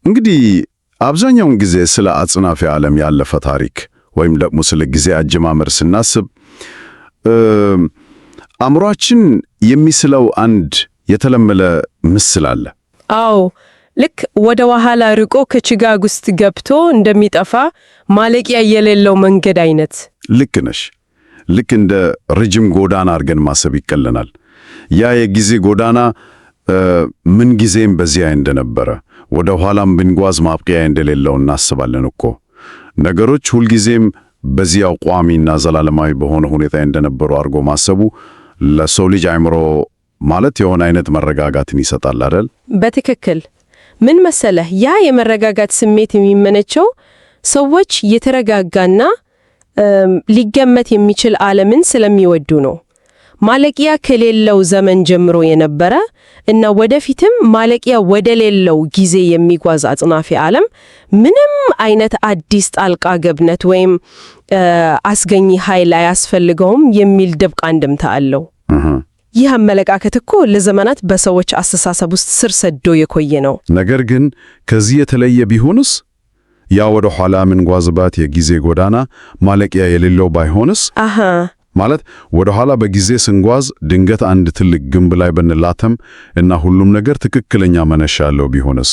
እንግዲህ አብዛኛውን ጊዜ ስለ አጽናፈ ዓለም ያለፈ ታሪክ ወይም ደግሞ ስለ ጊዜ አጀማመር ስናስብ አእምሯችን የሚስለው አንድ የተለመደ ምስል አለ። አዎ፣ ልክ ወደ ኋላ ርቆ ከጭጋግ ውስጥ ገብቶ እንደሚጠፋ ማለቂያ የሌለው መንገድ አይነት። ልክ ነሽ። ልክ እንደ ረጅም ጎዳና አድርገን ማሰብ ይቀለናል። ያ የጊዜ ጎዳና ምን ጊዜም በዚያ እንደነበረ ወደ ኋላም ብንጓዝ ማብቂያ እንደሌለው እናስባለን እኮ። ነገሮች ሁልጊዜም በዚያው ቋሚና ዘላለማዊ በሆነ ሁኔታ እንደነበሩ አድርጎ ማሰቡ ለሰው ልጅ አእምሮ ማለት የሆነ አይነት መረጋጋትን ይሰጣል አይደል? በትክክል። ምን መሰለህ፣ ያ የመረጋጋት ስሜት የሚመነጨው ሰዎች የተረጋጋና ሊገመት የሚችል ዓለምን ስለሚወዱ ነው። ማለቂያ ከሌለው ዘመን ጀምሮ የነበረ እና ወደፊትም ማለቂያ ወደሌለው ጊዜ የሚጓዝ አጽናፈ ዓለም ምንም አይነት አዲስ ጣልቃ ገብነት ወይም አስገኚ ኃይል አያስፈልገውም የሚል ጥብቅ አንድምታ አለው። ይህ አመለካከት እኮ ለዘመናት በሰዎች አስተሳሰብ ውስጥ ስር ሰዶ የቆየ ነው። ነገር ግን ከዚህ የተለየ ቢሆንስ? ያ ወደ ኋላ ምንጓዝባት የጊዜ ጎዳና ማለቂያ የሌለው ባይሆንስ? ማለት ወደ ኋላ በጊዜ ስንጓዝ ድንገት አንድ ትልቅ ግንብ ላይ ብንላተም እና ሁሉም ነገር ትክክለኛ መነሻ ያለው ቢሆንስ?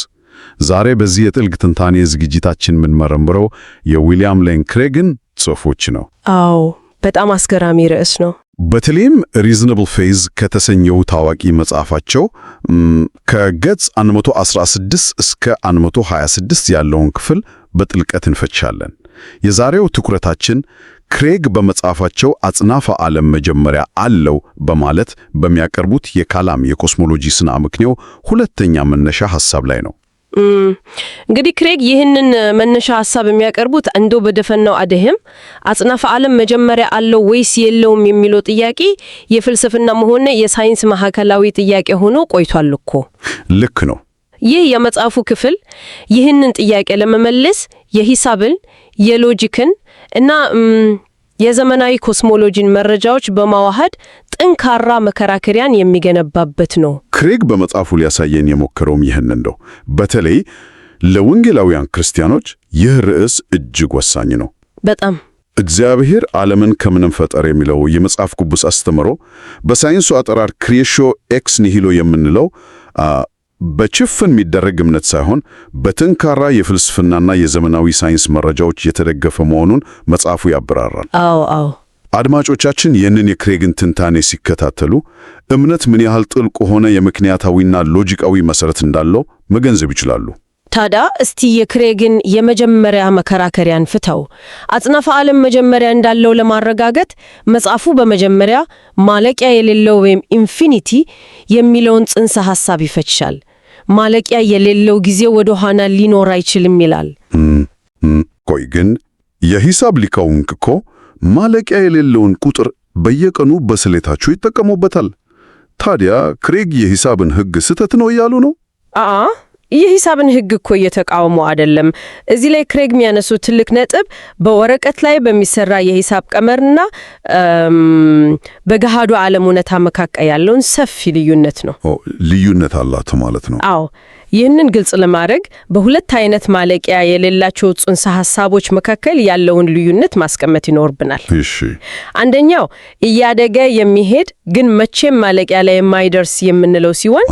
ዛሬ በዚህ የጥልቅ ትንታኔ ዝግጅታችን የምንመረምረው የዊሊያም ሌን ክሬግን ጽሑፎች ነው። አዎ፣ በጣም አስገራሚ ርዕስ ነው። በተለይም ሪዝነብል ፌዝ ከተሰኘው ታዋቂ መጽሐፋቸው ከገጽ 116 እስከ 126 ያለውን ክፍል በጥልቀት እንፈቻለን። የዛሬው ትኩረታችን ክሬግ በመጽሐፋቸው አጽናፈ ዓለም መጀመሪያ አለው በማለት በሚያቀርቡት የካላም የኮስሞሎጂ ስነ አመክንዮ ሁለተኛ መነሻ ሐሳብ ላይ ነው። እንግዲህ ክሬግ ይህንን መነሻ ሐሳብ የሚያቀርቡት እንደው በደፈናው አደህም አጽናፈ ዓለም መጀመሪያ አለው ወይስ የለውም የሚለው ጥያቄ የፍልስፍናም ሆነ የሳይንስ ማዕከላዊ ጥያቄ ሆኖ ቆይቷል እኮ። ልክ ነው። ይህ የመጽሐፉ ክፍል ይህንን ጥያቄ ለመመለስ የሂሳብን፣ የሎጂክን እና የዘመናዊ ኮስሞሎጂን መረጃዎች በማዋሃድ ጠንካራ መከራከሪያን የሚገነባበት ነው። ክሬግ በመጽሐፉ ሊያሳየን የሞከረውም ይህንን ነው። በተለይ ለወንጌላውያን ክርስቲያኖች ይህ ርዕስ እጅግ ወሳኝ ነው። በጣም እግዚአብሔር ዓለምን ከምንም ፈጠረ የሚለው የመጽሐፍ ቅዱስ አስተምሮ በሳይንሱ አጠራር ክሪኤሽን ኤክስ ኒሂሎ የምንለው በጭፍን የሚደረግ እምነት ሳይሆን በጠንካራ የፍልስፍናና የዘመናዊ ሳይንስ መረጃዎች የተደገፈ መሆኑን መጽሐፉ ያብራራል። አዎ። አድማጮቻችን ይህንን የክሬግን ትንታኔ ሲከታተሉ እምነት ምን ያህል ጥልቅ ሆነ የምክንያታዊና ሎጂካዊ መሰረት እንዳለው መገንዘብ ይችላሉ። ታዲያ እስቲ የክሬግን የመጀመሪያ መከራከሪያን ፍተው። አጽናፈ ዓለም መጀመሪያ እንዳለው ለማረጋገጥ መጽሐፉ በመጀመሪያ ማለቂያ የሌለው ወይም ኢንፊኒቲ የሚለውን ጽንሰ ሐሳብ ይፈትሻል። ማለቂያ የሌለው ጊዜ ወደ ኋላ ሊኖር አይችልም ይላል። ቆይ ግን የሂሳብ ሊቃውንት እኮ ማለቂያ የሌለውን ቁጥር በየቀኑ በስሌታቸው ይጠቀሙበታል። ታዲያ ክሬግ የሂሳብን ሕግ ስህተት ነው እያሉ ነው? የሂሳብን ሕግ እኮ እየተቃወሙ አይደለም። እዚህ ላይ ክሬግ የሚያነሱ ትልቅ ነጥብ በወረቀት ላይ በሚሰራ የሂሳብ ቀመርና በገሃዱ ዓለም እውነታ መካከል ያለውን ሰፊ ልዩነት ነው። ልዩነት አላት ማለት ነው? አዎ። ይህንን ግልጽ ለማድረግ በሁለት አይነት ማለቂያ የሌላቸው ጽንሰ ሐሳቦች መካከል ያለውን ልዩነት ማስቀመጥ ይኖርብናል። እሺ። አንደኛው እያደገ የሚሄድ ግን መቼም ማለቂያ ላይ የማይደርስ የምንለው ሲሆን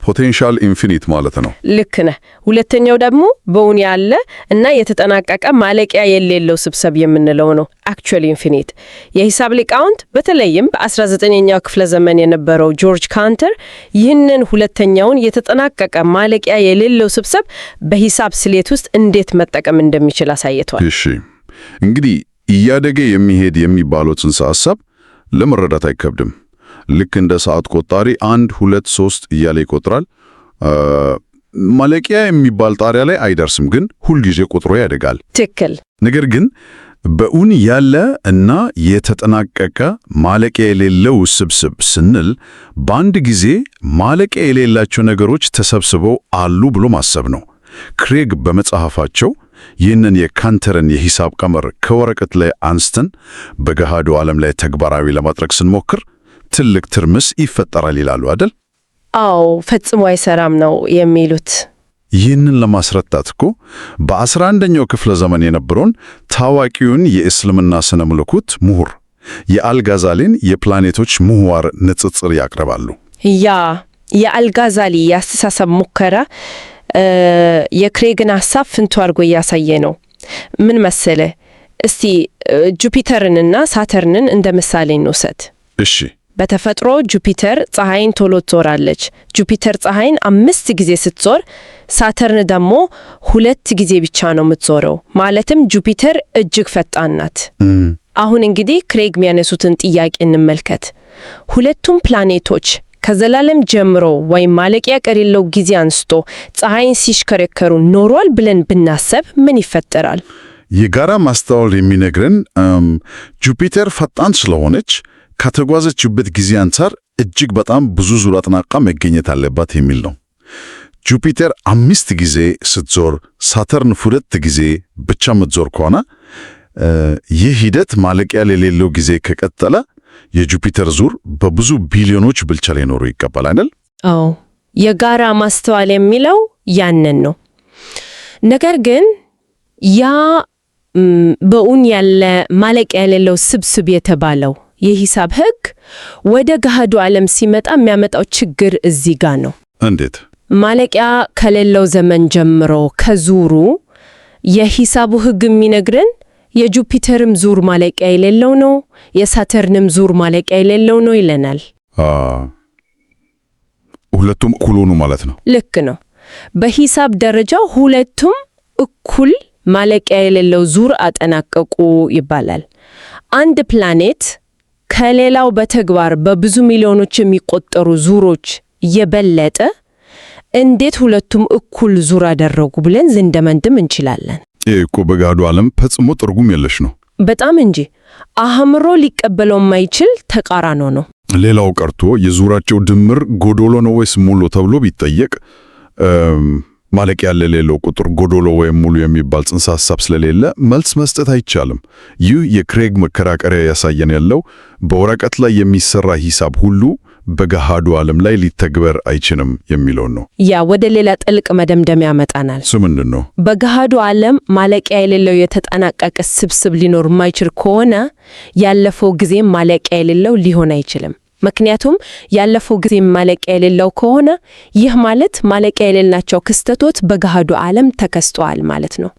ፖቴንሻል ኢንፊኒት ማለት ነው። ልክ ነህ። ሁለተኛው ደግሞ በውን ያለ እና የተጠናቀቀ ማለቂያ የሌለው ስብስብ የምንለው ነው፣ አክቹዋል ኢንፊኒት። የሂሳብ ሊቃውንት በተለይም በ19ኛው ክፍለ ዘመን የነበረው ጆርጅ ካንተር ይህንን ሁለተኛውን የተጠናቀቀ ማለቂያ የሌለው ስብስብ በሂሳብ ስሌት ውስጥ እንዴት መጠቀም እንደሚችል አሳይቷል። እሺ፣ እንግዲህ እያደገ የሚሄድ የሚባለው ጽንሰ ሐሳብ ለመረዳት አይከብድም። ልክ እንደ ሰዓት ቆጣሪ 1 2 3 እያለ ይቆጥራል። ማለቂያ የሚባል ጣሪያ ላይ አይደርስም፣ ግን ሁልጊዜ ቁጥሩ ያደጋል። ትክክል። ነገር ግን በእውን ያለ እና የተጠናቀቀ ማለቂያ የሌለው ስብስብ ስንል በአንድ ጊዜ ማለቂያ የሌላቸው ነገሮች ተሰብስበው አሉ ብሎ ማሰብ ነው። ክሬግ በመጽሐፋቸው ይህንን የካንተርን የሂሳብ ቀመር ከወረቀት ላይ አንስተን በገሃዱ ዓለም ላይ ተግባራዊ ለማድረግ ስንሞክር ትልቅ ትርምስ ይፈጠራል ይላሉ አይደል? አዎ፣ ፈጽሞ አይሰራም ነው የሚሉት። ይህንን ለማስረዳት እኮ በ11ኛው ክፍለ ዘመን የነበረውን ታዋቂውን የእስልምና ስነ መለኮት ምሁር የአልጋዛሊን የፕላኔቶች ምህዋር ንጽጽር ያቀርባሉ። ያ የአልጋዛሊ የአስተሳሰብ ሙከራ የክሬግን ሐሳብ ፍንቱ አድርጎ እያሳየ ነው። ምን መሰለ? እስቲ ጁፒተርንና ሳተርንን እንደ ምሳሌ እንውሰድ። እሺ። በተፈጥሮ ጁፒተር ፀሐይን ቶሎ ትዞራለች። ጁፒተር ፀሐይን 5 ጊዜ ስትዞር፣ ሳተርን ደግሞ 2 ጊዜ ብቻ ነው የምትዞረው። ማለትም ጁፒተር እጅግ ፈጣን ናት። አሁን እንግዲህ ክሬግ የሚያነሱትን ጥያቄ እንመልከት። ሁለቱም ፕላኔቶች ከዘላለም ጀምሮ ወይም ማለቂያ የሌለው ጊዜ አንስቶ ፀሐይን ሲሽከረከሩ ኖሯል ብለን ብናሰብ ምን ይፈጠራል? የጋራ ማስተዋል የሚነግረን ጁፒተር ፈጣን ስለሆነች ከተጓዘችበት ጊዜ አንጻር እጅግ በጣም ብዙ ዙር አጥናቃ መገኘት አለባት የሚል ነው። ጁፒተር 5 ጊዜ ስትዞር ሳተርን 2 ጊዜ ብቻ የምትዞር ከሆነ ይህ ሂደት ማለቂያ የሌለው ጊዜ ከቀጠለ የጁፒተር ዙር በብዙ ቢሊዮኖች ብልጫ ሊኖሩ ይገባል አይደል? አዎ፣ የጋራ ማስተዋል የሚለው ያንን ነው። ነገር ግን ያ በእውን ያለ ማለቂያ የሌለው ስብስብ የተባለው የሂሳብ ሕግ ወደ ገሃዱ ዓለም ሲመጣ የሚያመጣው ችግር እዚህ ጋር ነው። እንዴት? ማለቂያ ከሌለው ዘመን ጀምሮ ከዙሩ የሂሳቡ ሕግ የሚነግረን የጁፒተርም ዙር ማለቂያ የሌለው ነው፣ የሳተርንም ዙር ማለቂያ የሌለው ነው ይለናል። ሁለቱም እኩል ሆኑ ማለት ነው። ልክ ነው። በሂሳብ ደረጃ ሁለቱም እኩል ማለቂያ የሌለው ዙር አጠናቀቁ ይባላል። አንድ ፕላኔት ከሌላው በተግባር በብዙ ሚሊዮኖች የሚቆጠሩ ዙሮች የበለጠ እንዴት ሁለቱም እኩል ዙር አደረጉ ብለን ልንደመድም እንችላለን? ይህ እኮ በገሃዱ ዓለም ፈጽሞ ትርጉም የለሽ ነው። በጣም እንጂ አእምሮ ሊቀበለው የማይችል ተቃራኒ ነው። ሌላው ቀርቶ የዙራቸው ድምር ጎዶሎ ነው ወይስ ሙሉ ተብሎ ቢጠየቅ ማለቂያ የሌለው ቁጥር ጎዶሎ ወይም ሙሉ የሚባል ጽንሰ ሐሳብ ስለሌለ መልስ መስጠት አይቻልም። ይህ የክሬግ መከራከሪያ ያሳየን ያለው በወረቀት ላይ የሚሰራ ሂሳብ ሁሉ በገሃዱ ዓለም ላይ ሊተግበር አይችልም የሚለውን ነው። ያ ወደ ሌላ ጥልቅ መደምደሚያ ያመጣናል። እሱ ምንድን ነው? በገሃዱ ዓለም ማለቂያ የሌለው የተጠናቀቀ ስብስብ ሊኖር የማይችል ከሆነ ያለፈው ጊዜ ማለቂያ የሌለው ሊሆን አይችልም። ምክንያቱም ያለፈው ጊዜ ማለቂያ የሌለው ከሆነ ይህ ማለት ማለቂያ የሌላቸው ክስተቶች በገሃዱ ዓለም ተከስተዋል ማለት ነው።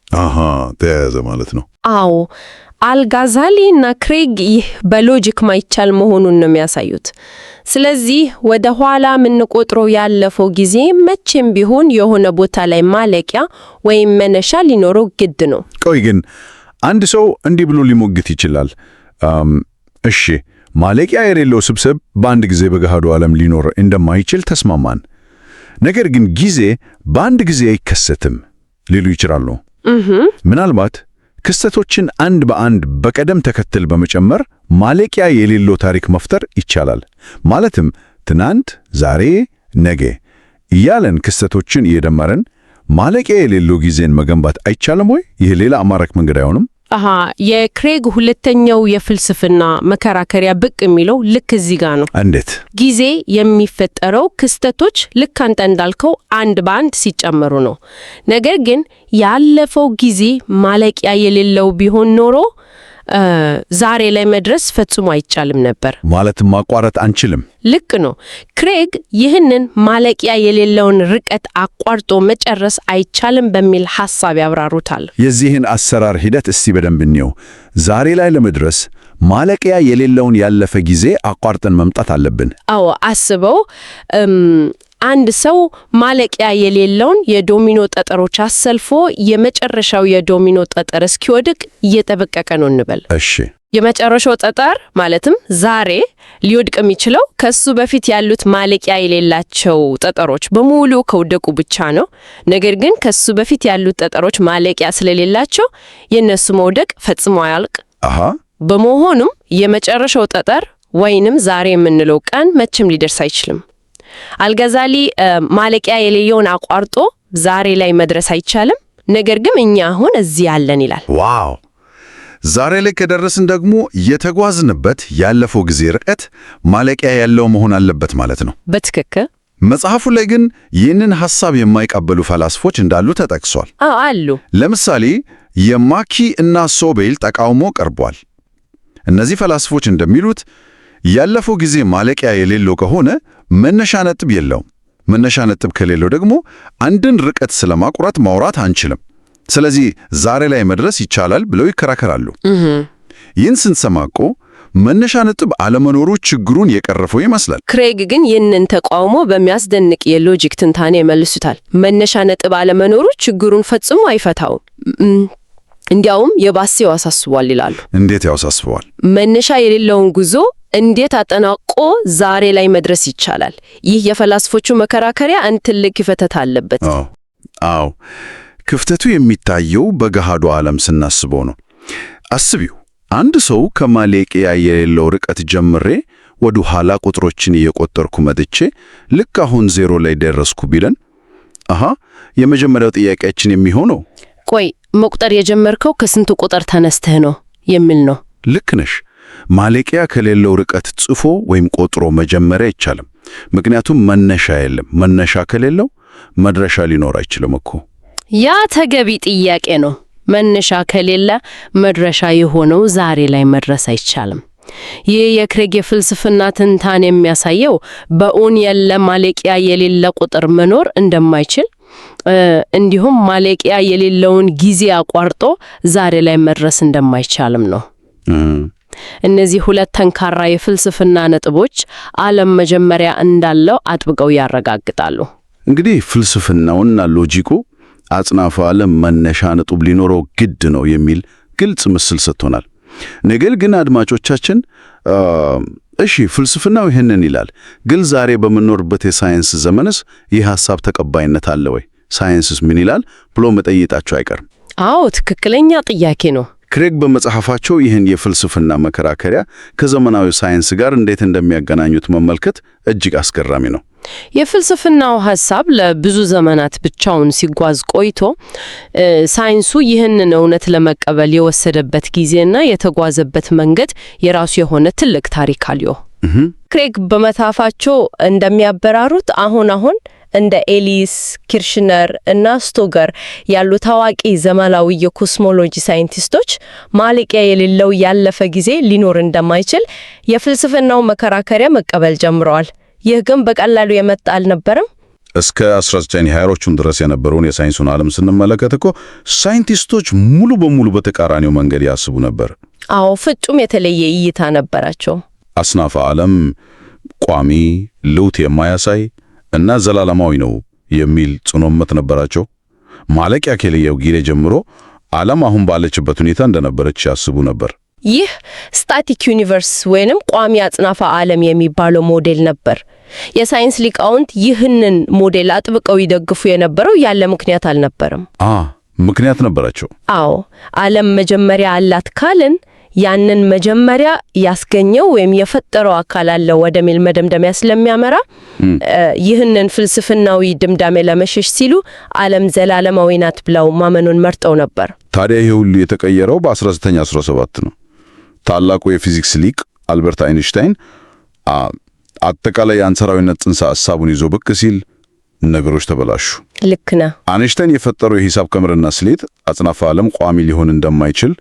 ተያያዘ ማለት ነው። አዎ፣ አልጋዛሊ እና ክሬግ ይህ በሎጂክ ማይቻል መሆኑን ነው የሚያሳዩት። ስለዚህ ወደ ኋላ የምንቆጥረው ያለፈው ጊዜ መቼም ቢሆን የሆነ ቦታ ላይ ማለቂያ ወይም መነሻ ሊኖረው ግድ ነው። ቆይ ግን አንድ ሰው እንዲህ ብሎ ሊሞግት ይችላል። እሺ ማለቂያ የሌለው ስብስብ በአንድ ጊዜ በገሃዱ ዓለም ሊኖር እንደማይችል ተስማማን። ነገር ግን ጊዜ በአንድ ጊዜ አይከሰትም ሊሉ ይችላሉ። ምናልባት ክስተቶችን አንድ በአንድ በቀደም ተከተል በመጨመር ማለቂያ የሌለው ታሪክ መፍጠር ይቻላል። ማለትም ትናንት፣ ዛሬ፣ ነገ እያለን ክስተቶችን እየደመረን ማለቂያ የሌለው ጊዜን መገንባት አይቻልም ወይ? ይህ ሌላ አማራጭ መንገድ አይሆንም? የክሬግ ሁለተኛው የፍልስፍና መከራከሪያ ብቅ የሚለው ልክ እዚህ ጋር ነው። እንዴት? ጊዜ የሚፈጠረው ክስተቶች ልክ አንተ እንዳልከው አንድ በአንድ ሲጨመሩ ነው። ነገር ግን ያለፈው ጊዜ ማለቂያ የሌለው ቢሆን ኖሮ ዛሬ ላይ መድረስ ፈጽሞ አይቻልም ነበር። ማለትም ማቋረጥ አንችልም። ልክ ነው። ክሬግ ይህንን ማለቂያ የሌለውን ርቀት አቋርጦ መጨረስ አይቻልም በሚል ሐሳብ ያብራሩታል። የዚህን አሰራር ሂደት እስቲ በደንብ እንየው። ዛሬ ላይ ለመድረስ ማለቂያ የሌለውን ያለፈ ጊዜ አቋርጠን መምጣት አለብን። አዎ፣ አስበው አንድ ሰው ማለቂያ የሌለውን የዶሚኖ ጠጠሮች አሰልፎ የመጨረሻው የዶሚኖ ጠጠር እስኪወድቅ እየጠበቀቀ ነው እንበል። እሺ፣ የመጨረሻው ጠጠር ማለትም ዛሬ ሊወድቅ የሚችለው ከሱ በፊት ያሉት ማለቂያ የሌላቸው ጠጠሮች በሙሉ ከወደቁ ብቻ ነው። ነገር ግን ከሱ በፊት ያሉት ጠጠሮች ማለቂያ ስለሌላቸው የነሱ መውደቅ ፈጽሞ አያልቅ። በመሆኑም የመጨረሻው ጠጠር ወይንም ዛሬ የምንለው ቀን መቼም ሊደርስ አይችልም። አልጋዛሊ ማለቂያ የሌለውን አቋርጦ ዛሬ ላይ መድረስ አይቻልም፣ ነገር ግን እኛ አሁን እዚህ ያለን ይላል። ዋው! ዛሬ ላይ ከደረስን ደግሞ የተጓዝንበት ያለፈው ጊዜ ርቀት ማለቂያ ያለው መሆን አለበት ማለት ነው። በትክክል። መጽሐፉ ላይ ግን ይህንን ሐሳብ የማይቀበሉ ፈላስፎች እንዳሉ ተጠቅሷል። አሉ። ለምሳሌ የማኪ እና ሶቤል ተቃውሞ ቀርቧል። እነዚህ ፈላስፎች እንደሚሉት ያለፈው ጊዜ ማለቂያ የሌለው ከሆነ መነሻ ነጥብ የለውም። መነሻ ነጥብ ከሌለው ደግሞ አንድን ርቀት ስለማቁረጥ ማውራት አንችልም። ስለዚህ ዛሬ ላይ መድረስ ይቻላል ብለው ይከራከራሉ። ይህን ስንሰማ እኮ መነሻ ነጥብ አለመኖሩ ችግሩን የቀረፈው ይመስላል። ክሬግ ግን ይህንን ተቃውሞ በሚያስደንቅ የሎጂክ ትንታኔ ይመልሱታል። መነሻ ነጥብ አለመኖሩ ችግሩን ፈጽሞ አይፈታውም፣ እንዲያውም የባሰ ያሳስቧል ይላሉ። እንዴት ያሳስበዋል? መነሻ የሌለውን ጉዞ እንዴት አጠናቆ ዛሬ ላይ መድረስ ይቻላል? ይህ የፈላስፎቹ መከራከሪያ አንድ ትልቅ ክፍተት አለበት። አዎ፣ ክፍተቱ የሚታየው በገሃዱ ዓለም ስናስበው ነው። አስቢው፣ አንድ ሰው ከማለቂያ የሌለው ርቀት ጀምሬ ወደ ኋላ ቁጥሮችን እየቆጠርኩ መጥቼ ልክ አሁን ዜሮ ላይ ደረስኩ ቢለን፣ የመጀመሪያው ጥያቄያችን የሚሆነው ቆይ መቁጠር የጀመርከው ከስንት ቁጥር ተነስተህ ነው የሚል ነው። ልክ ነሽ። ማለቂያ ከሌለው ርቀት ጽፎ ወይም ቆጥሮ መጀመር አይቻልም። ምክንያቱም መነሻ የለም። መነሻ ከሌለው መድረሻ ሊኖር አይችልም እኮ። ያ ተገቢ ጥያቄ ነው። መነሻ ከሌለ መድረሻ የሆነው ዛሬ ላይ መድረስ አይቻልም። ይህ የክሬግ የፍልስፍና ትንታኔ የሚያሳየው በእውን ያለ ማለቂያ የሌለ ቁጥር መኖር እንደማይችል፣ እንዲሁም ማለቂያ የሌለውን ጊዜ አቋርጦ ዛሬ ላይ መድረስ እንደማይቻልም ነው። እነዚህ ሁለት ጠንካራ የፍልስፍና ነጥቦች ዓለም መጀመሪያ እንዳለው አጥብቀው ያረጋግጣሉ። እንግዲህ ፍልስፍናውና ሎጂኩ አጽናፈ ዓለም መነሻ ነጥብ ሊኖረው ግድ ነው የሚል ግልጽ ምስል ሰጥቶናል። ነገር ግን አድማጮቻችን፣ እሺ ፍልስፍናው ይህንን ይላል፣ ግን ዛሬ በምንኖርበት የሳይንስ ዘመንስ ይህ ሐሳብ ተቀባይነት አለ ወይ? ሳይንስስ ምን ይላል ብሎ መጠየቃቸው አይቀርም። አዎ፣ ትክክለኛ ጥያቄ ነው። ክሬግ በመጽሐፋቸው ይህን የፍልስፍና መከራከሪያ ከዘመናዊ ሳይንስ ጋር እንዴት እንደሚያገናኙት መመልከት እጅግ አስገራሚ ነው። የፍልስፍናው ሐሳብ ለብዙ ዘመናት ብቻውን ሲጓዝ ቆይቶ ሳይንሱ ይህንን እውነት ለመቀበል የወሰደበት ጊዜና የተጓዘበት መንገድ የራሱ የሆነ ትልቅ ታሪክ አለው። ክሬግ በመጽሐፋቸው እንደሚያበራሩት አሁን እንደ ኤሊስ፣ ኪርሽነር እና ስቶገር ያሉ ታዋቂ ዘመናዊ የኮስሞሎጂ ሳይንቲስቶች ማለቂያ የሌለው ያለፈ ጊዜ ሊኖር እንደማይችል የፍልስፍናው መከራከሪያ መቀበል ጀምረዋል። ይህ ግን በቀላሉ የመጣ አልነበረም። እስከ 1920ዎቹ ድረስ የነበረውን የሳይንሱን ዓለም ስንመለከት እኮ ሳይንቲስቶች ሙሉ በሙሉ በተቃራኒው መንገድ ያስቡ ነበር። አዎ፣ ፍጹም የተለየ እይታ ነበራቸው። አጽናፈ ዓለም ቋሚ፣ ለውጥ የማያሳይ እና ዘላለማዊ ነው የሚል ጽኑ እምነት ነበራቸው። ማለቂያ ከሌለው ጊዜ ጀምሮ ዓለም አሁን ባለችበት ሁኔታ እንደነበረች ያስቡ ነበር። ይህ ስታቲክ ዩኒቨርስ ወይንም ቋሚ አጽናፈ ዓለም የሚባለው ሞዴል ነበር። የሳይንስ ሊቃውንት ይህንን ሞዴል አጥብቀው ይደግፉ የነበረው ያለ ምክንያት አልነበረም። ምክንያት ነበራቸው። አዎ፣ ዓለም መጀመሪያ አላት ካልን ያንን መጀመሪያ ያስገኘው ወይም የፈጠረው አካል አለ ወደሚል መደምደሚያ ስለሚያመራ ይህንን ፍልስፍናዊ ድምዳሜ ለመሸሽ ሲሉ ዓለም ዘላለማዊ ናት ብለው ማመኑን መርጠው ነበር። ታዲያ ይህ ሁሉ የተቀየረው በ1917 ነው። ታላቁ የፊዚክስ ሊቅ አልበርት አይንሽታይን አጠቃላይ የአንጻራዊነት ጽንሰ ሐሳቡን ይዞ ብቅ ሲል ነገሮች ተበላሹ። ልክ ነህ። አይንሽታይን የፈጠረው የሂሳብ ቀመርና ስሌት አጽናፈ ዓለም ቋሚ ሊሆን እንደማይችል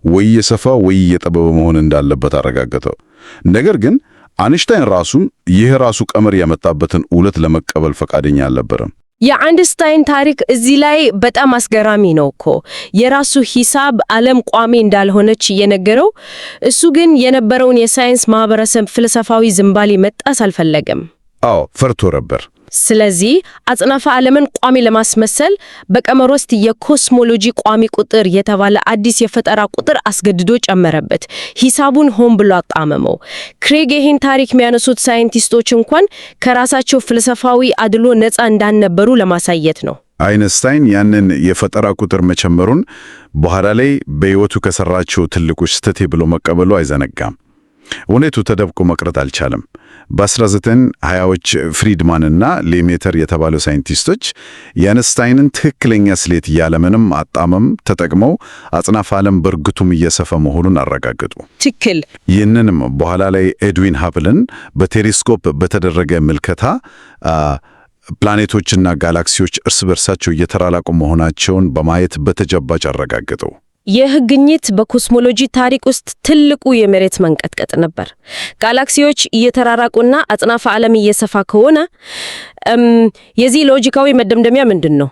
ወይ የሰፋ ወይ የጠበበ መሆን እንዳለበት አረጋገጠው። ነገር ግን አይንሽታይን ራሱም ይህ ራሱ ቀመር ያመጣበትን እውነት ለመቀበል ፈቃደኛ አልነበረም። የአይንስታይን ታሪክ እዚህ ላይ በጣም አስገራሚ ነው እኮ። የራሱ ሂሳብ ዓለም ቋሚ እንዳልሆነች እየነገረው፣ እሱ ግን የነበረውን የሳይንስ ማህበረሰብ ፍልስፋዊ ዝንባሌ መጣስ አልፈለገም። ፈርቶ ነበር። ስለዚህ አጽናፈ ዓለምን ቋሚ ለማስመሰል በቀመር ውስጥ የኮስሞሎጂ ቋሚ ቁጥር የተባለ አዲስ የፈጠራ ቁጥር አስገድዶ ጨመረበት። ሂሳቡን ሆን ብሎ አጣመመው። ክሬግ ይህን ታሪክ የሚያነሱት ሳይንቲስቶች እንኳን ከራሳቸው ፍልስፋዊ አድሎ ነፃ እንዳልነበሩ ለማሳየት ነው። አይንስታይን ያንን የፈጠራ ቁጥር መጨመሩን በኋላ ላይ በሕይወቱ ከሰራቸው ትልቁ ስህተት ብሎ መቀበሉ አይዘነጋም። እውነቱ ተደብቆ መቅረት አልቻለም። በ1920ዎች ፍሪድማንና ሌሜተር የተባሉ ሳይንቲስቶች የአይንስታይንን ትክክለኛ ስሌት ያለምንም አጣመም ተጠቅመው አጽናፈ ዓለም በእርግጡም እየሰፋ መሆኑን አረጋገጡ። ትክክል። ይህንንም በኋላ ላይ ኤድዊን ሀብልን በቴሌስኮፕ በተደረገ ምልከታ ፕላኔቶችና ጋላክሲዎች እርስ በርሳቸው እየተራራቁ መሆናቸውን በማየት በተጨባጭ አረጋገጠው። ይህ ግኝት በኮስሞሎጂ ታሪክ ውስጥ ትልቁ የመሬት መንቀጥቀጥ ነበር። ጋላክሲዎች እየተራራቁና አጽናፈ ዓለም እየሰፋ ከሆነ የዚህ ሎጂካዊ መደምደሚያ ምንድን ነው?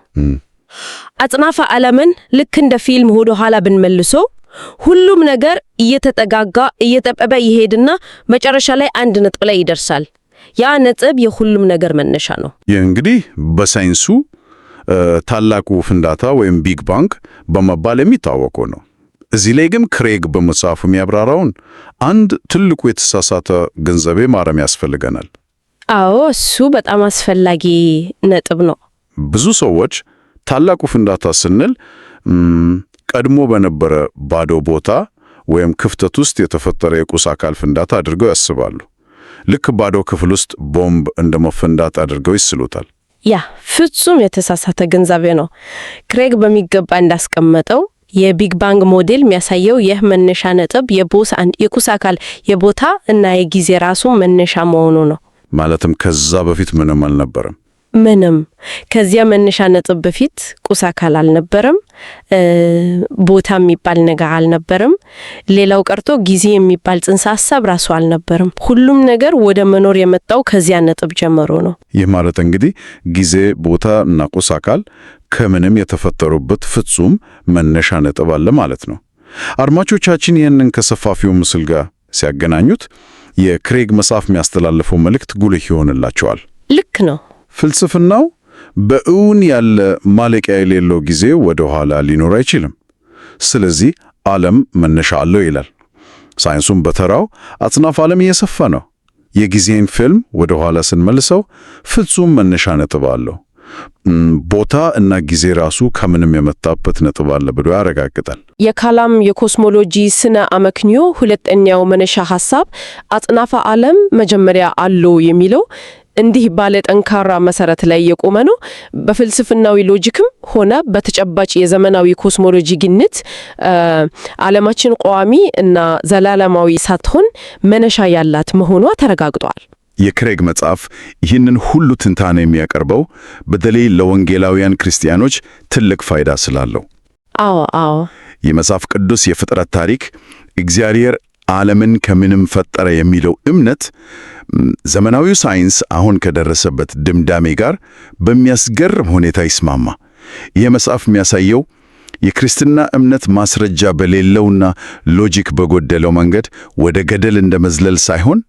አጽናፈ ዓለምን ልክ እንደ ፊልም ወደ ኋላ ብንመልሶ ሁሉም ነገር እየተጠጋጋ እየጠበበ ይሄድና መጨረሻ ላይ አንድ ነጥብ ላይ ይደርሳል። ያ ነጥብ የሁሉም ነገር መነሻ ነው። ይህ እንግዲህ በሳይንሱ ታላቁ ፍንዳታ ወይም ቢግ ባንግ በመባል የሚታወቀው ነው። እዚህ ላይ ግን ክሬግ በመጽሐፉ የሚያብራራውን አንድ ትልቁ የተሳሳተ ግንዛቤ ማረም ያስፈልገናል። አዎ፣ እሱ በጣም አስፈላጊ ነጥብ ነው። ብዙ ሰዎች ታላቁ ፍንዳታ ስንል ቀድሞ በነበረ ባዶ ቦታ ወይም ክፍተት ውስጥ የተፈጠረ የቁስ አካል ፍንዳታ አድርገው ያስባሉ። ልክ ባዶ ክፍል ውስጥ ቦምብ እንደመፈንዳት አድርገው ይስሉታል። ያ ፍጹም የተሳሳተ ግንዛቤ ነው። ክሬግ በሚገባ እንዳስቀመጠው የቢግ ባንግ ሞዴል የሚያሳየው ይህ መነሻ ነጥብ የቁስ አካል የቦታ እና የጊዜ ራሱ መነሻ መሆኑ ነው። ማለትም ከዛ በፊት ምንም አልነበረም። ምንም ከዚያ መነሻ ነጥብ በፊት ቁስ አካል አልነበረም፣ ቦታ የሚባል ነገር አልነበረም። ሌላው ቀርቶ ጊዜ የሚባል ጽንሰ ሐሳብ ራሱ አልነበረም። ሁሉም ነገር ወደ መኖር የመጣው ከዚያ ነጥብ ጀምሮ ነው። ይህ ማለት እንግዲህ ጊዜ፣ ቦታ እና ቁስ አካል ከምንም የተፈጠሩበት ፍጹም መነሻ ነጥብ አለ ማለት ነው። አድማጮቻችን ይህንን ከሰፋፊው ምስል ጋር ሲያገናኙት የክሬግ መጽሐፍ የሚያስተላልፈው መልእክት ጉልህ ይሆንላቸዋል። ልክ ነው። ፍልስፍናው በእውን ያለ ማለቂያ የሌለው ጊዜ ወደ ኋላ ሊኖር አይችልም። ስለዚህ ዓለም መነሻ አለው ይላል። ሳይንሱም በተራው አጽናፈ ዓለም እየሰፋ ነው። የጊዜን ፊልም ወደ ኋላ ስንመልሰው ፍጹም መነሻ ነጥብ አለው። ቦታ እና ጊዜ ራሱ ከምንም የመጣበት ነጥብ አለ ብሎ ያረጋግጣል። የካላም የኮስሞሎጂ ስነ አመክንዮ ሁለተኛው መነሻ ሐሳብ አጽናፈ ዓለም መጀመሪያ አለው የሚለው እንዲህ ባለ ጠንካራ መሰረት ላይ የቆመ ነው። በፍልስፍናዊ ሎጂክም ሆነ በተጨባጭ የዘመናዊ ኮስሞሎጂ ግኝት ዓለማችን ቋሚ እና ዘላለማዊ ሳትሆን መነሻ ያላት መሆኗ ተረጋግጧል። የክሬግ መጽሐፍ ይህንን ሁሉ ትንታኔ የሚያቀርበው በተለይ ለወንጌላውያን ክርስቲያኖች ትልቅ ፋይዳ ስላለው። አዎ የመጽሐፍ ቅዱስ የፍጥረት ታሪክ እግዚአብሔር ዓለምን ከምንም ፈጠረ የሚለው እምነት ዘመናዊው ሳይንስ አሁን ከደረሰበት ድምዳሜ ጋር በሚያስገርም ሁኔታ ይስማማ። ይህ መጽሐፍ የሚያሳየው የክርስትና እምነት ማስረጃ በሌለውና ሎጂክ በጎደለው መንገድ ወደ ገደል እንደመዝለል ሳይሆን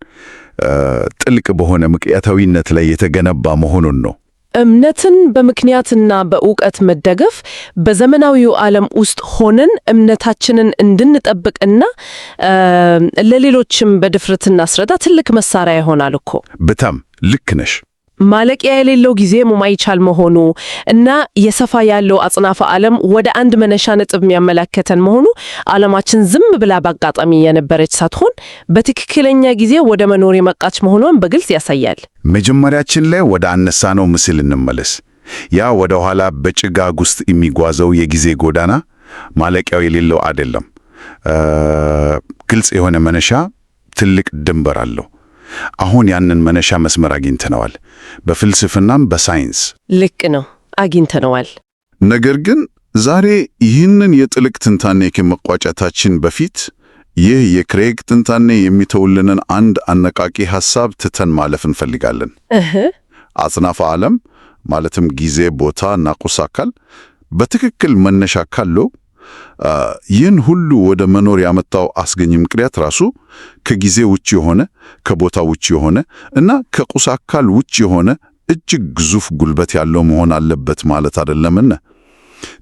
ጥልቅ በሆነ ምክንያታዊነት ላይ የተገነባ መሆኑን ነው። እምነትን በምክንያትና በእውቀት መደገፍ በዘመናዊው ዓለም ውስጥ ሆነን እምነታችንን እንድንጠብቅና ለሌሎችም በድፍረት እናስረዳ ትልቅ መሳሪያ ይሆናል እኮ። በጣም ልክ ነሽ። ማለቂያ የሌለው ጊዜ የማይቻል መሆኑ እና የሰፋ ያለው አጽናፈ ዓለም ወደ አንድ መነሻ ነጥብ የሚያመላክተን መሆኑ ዓለማችን ዝም ብላ በአጋጣሚ የነበረች ሳትሆን በትክክለኛ ጊዜ ወደ መኖር የመጣች መሆኗን በግልጽ ያሳያል። መጀመሪያችን ላይ ወደ አነሳነው ምስል እንመለስ። ያ ወደ ኋላ በጭጋግ ውስጥ የሚጓዘው የጊዜ ጎዳና ማለቂያው የሌለው አይደለም። ግልጽ የሆነ መነሻ፣ ትልቅ ድንበር አለው። አሁን ያንን መነሻ መስመር አግኝተነዋል። በፍልስፍናም በሳይንስ ልክ ነው፣ አግኝተነዋል። ነገር ግን ዛሬ ይህንን የጥልቅ ትንታኔ ከመቋጨታችን በፊት ይህ የክሬግ ትንታኔ የሚተውልንን አንድ አነቃቂ ሐሳብ ትተን ማለፍ እንፈልጋለን። አጽናፈ ዓለም ማለትም ጊዜ፣ ቦታ እና ቁስ አካል በትክክል መነሻ ካለው ይህን ሁሉ ወደ መኖር ያመጣው አስገኝ ምክንያት ራሱ ከጊዜ ውጭ የሆነ ከቦታ ውጭ የሆነ እና ከቁስ አካል ውጭ የሆነ እጅግ ግዙፍ ጉልበት ያለው መሆን አለበት ማለት አይደለምን?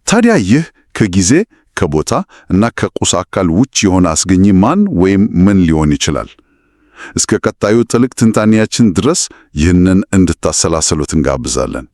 ታዲያ ይህ ከጊዜ ከቦታ እና ከቁስ አካል ውጭ የሆነ አስገኝ ማን ወይም ምን ሊሆን ይችላል? እስከ ቀጣዩ ጥልቅ ትንታኔያችን ድረስ ይህንን እንድታሰላሰሉት እንጋብዛለን።